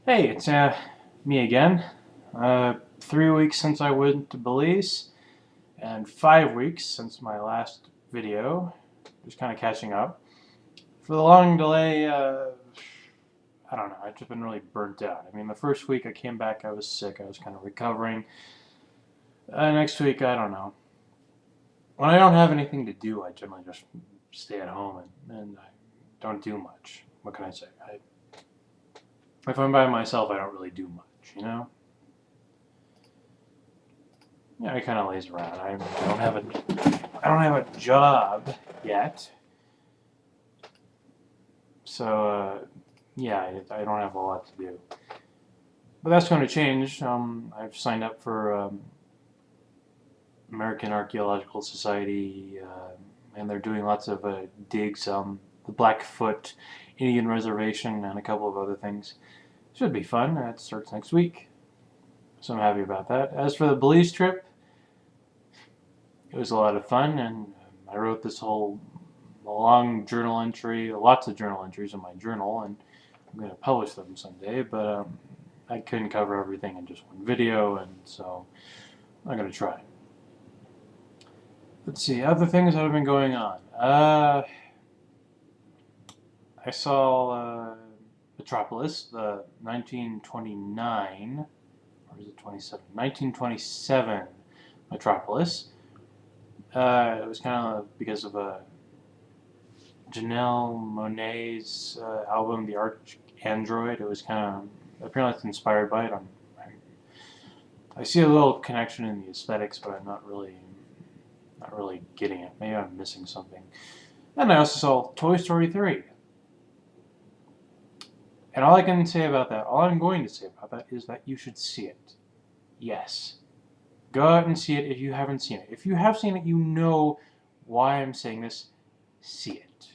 Hey, it's me again. 3 weeks since I went to Belize, and 5 weeks since my last video. Just kind of catching up. For the long delay, I don't know. I've just been really burnt out. I mean, the first week I came back, I was sick. I was kind of recovering. Next week, I don't know. When I don't have anything to do, I generally just stay at home and I don't do much. What can I say? If I'm by myself, I don't really do much, you know? Yeah, I kind of laze around. I don't have a job yet, so yeah, I don't have a lot to do. But that's going to change. I've signed up for American Archaeological Society, and they're doing lots of digs on the Blackfoot Indian Reservation and a couple of other things. Should be fun. That starts next week, so I'm happy about that. As for the Belize trip, it was a lot of fun, and I wrote this whole long journal entry, lots of journal entries in my journal, and I'm going to publish them someday, but I couldn't cover everything in just one video, and so I'm going to try. Let's see, other things that have been going on. I saw Metropolis, the 1929, or is it 27? 1927 Metropolis. It was kind of because of Janelle Monáe's album, The Archandroid. It was kind of, apparently it's inspired by it. I see a little connection in the aesthetics, but I'm not really getting it. Maybe I'm missing something. And I also saw Toy Story 3. And all I can say about that, all I'm going to say about that is that you should see it. Yes. Go out and see it if you haven't seen it. If you have seen it, you know why I'm saying this. See it.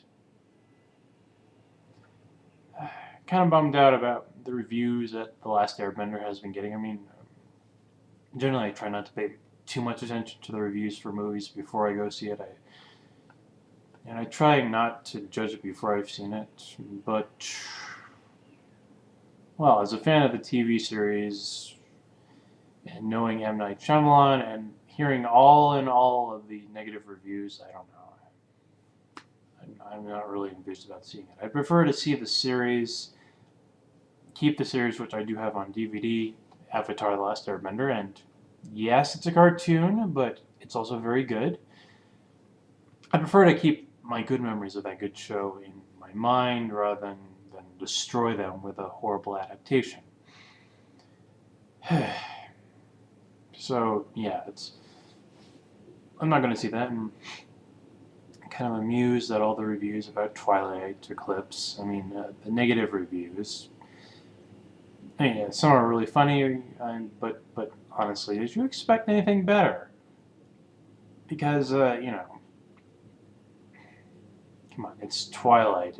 Kind of bummed out about the reviews that The Last Airbender has been getting. I mean, generally I try not to pay too much attention to the reviews for movies before I go see it. I try not to judge it before I've seen it, but, well, as a fan of the TV series, and knowing M. Night Shyamalan, and hearing all of the negative reviews, I don't know. I'm not really enthused about seeing it. I prefer to see the series, keep the series, which I do have on DVD, Avatar: The Last Airbender, and yes, it's a cartoon, but it's also very good. I prefer to keep my good memories of that good show in my mind rather than destroy them with a horrible adaptation. So, yeah, I'm not going to see that. I'm kind of amused at all the reviews about Twilight Eclipse. I mean, the negative reviews. I mean, yeah, some are really funny, but honestly, did you expect anything better? Because, come on, it's Twilight.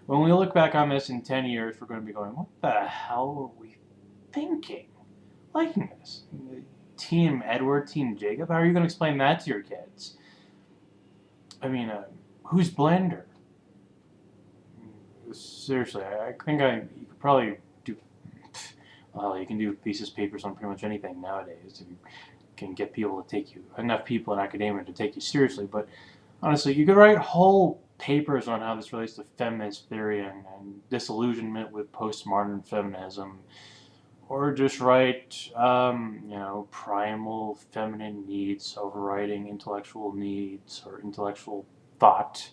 When we look back on this in 10 years, we're going to be going, what the hell were we thinking? Liking this? Team Edward, Team Jacob? How are you going to explain that to your kids? I mean, who's Blender? Seriously, I think you could probably do. Well, you can do thesis papers on pretty much anything nowadays. If you can get people to take you, enough people in academia to take you seriously. But honestly, you could write whole papers on how this relates to feminist theory and disillusionment with postmodern feminism, or just write, primal feminine needs overriding intellectual needs or intellectual thought,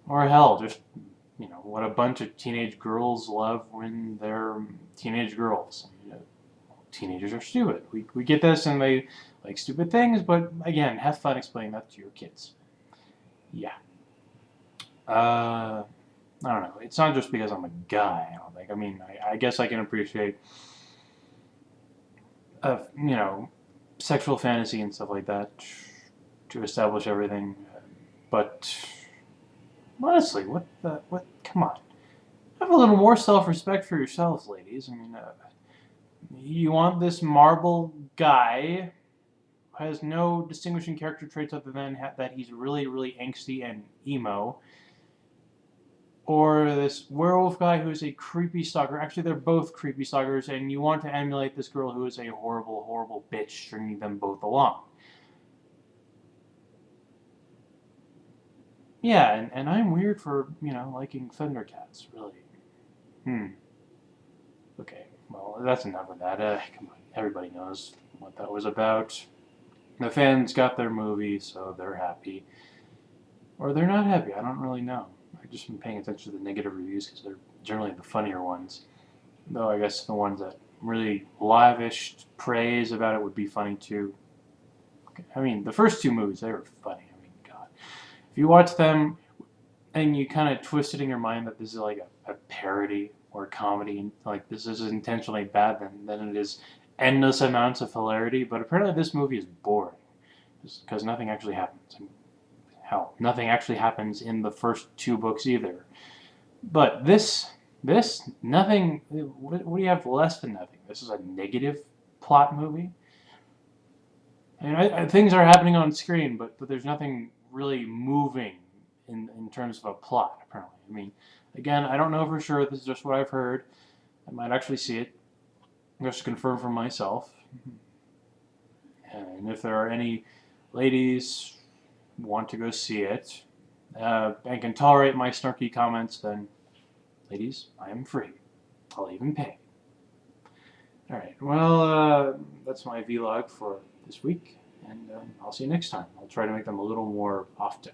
or hell, just what a bunch of teenage girls love when they're teenage girls. Teenagers are stupid. We get this, and they like stupid things, but again, have fun explaining that to your kids. Yeah. I don't know. It's not just because I'm a guy, I don't think. I mean, I guess I can appreciate, sexual fantasy and stuff like that to establish everything. But honestly, what? Come on. Have a little more self-respect for yourselves, ladies. I mean, you want this marble guy who has no distinguishing character traits other than that he's really, really angsty and emo. or this werewolf guy who's a creepy stalker. Actually, they're both creepy stalkers, and you want to emulate this girl who is a horrible, horrible bitch, stringing them both along. Yeah, and I'm weird for, liking Thundercats, really. Hmm. Okay, well, that's enough of that. Come on, everybody knows what that was about. The fans got their movie, so they're happy. Or they're not happy, I don't really know. I've just been paying attention to the negative reviews because they're generally the funnier ones. Though I guess the ones that really lavished praise about it would be funny too. I mean, the first two movies, they were funny. I mean, God. If you watch them and you kind of twist it in your mind that this is like a parody or a comedy, like this is intentionally bad, then it is endless amounts of hilarity. But apparently this movie is boring because nothing actually happens. And hell, nothing actually happens in the first two books either. But this, nothing, what do you have less than nothing? This is a negative plot movie. I mean, things are happening on screen, but there's nothing really moving in terms of a plot, apparently. I mean, again, I don't know for sure. This is just what I've heard. I might actually see it, just to confirm for myself. And if there are any ladies who want to go see it and can tolerate my snarky comments, then, ladies, I am free. I'll even pay. Alright, well, that's my vlog for this week, and I'll see you next time. I'll try to make them a little more often.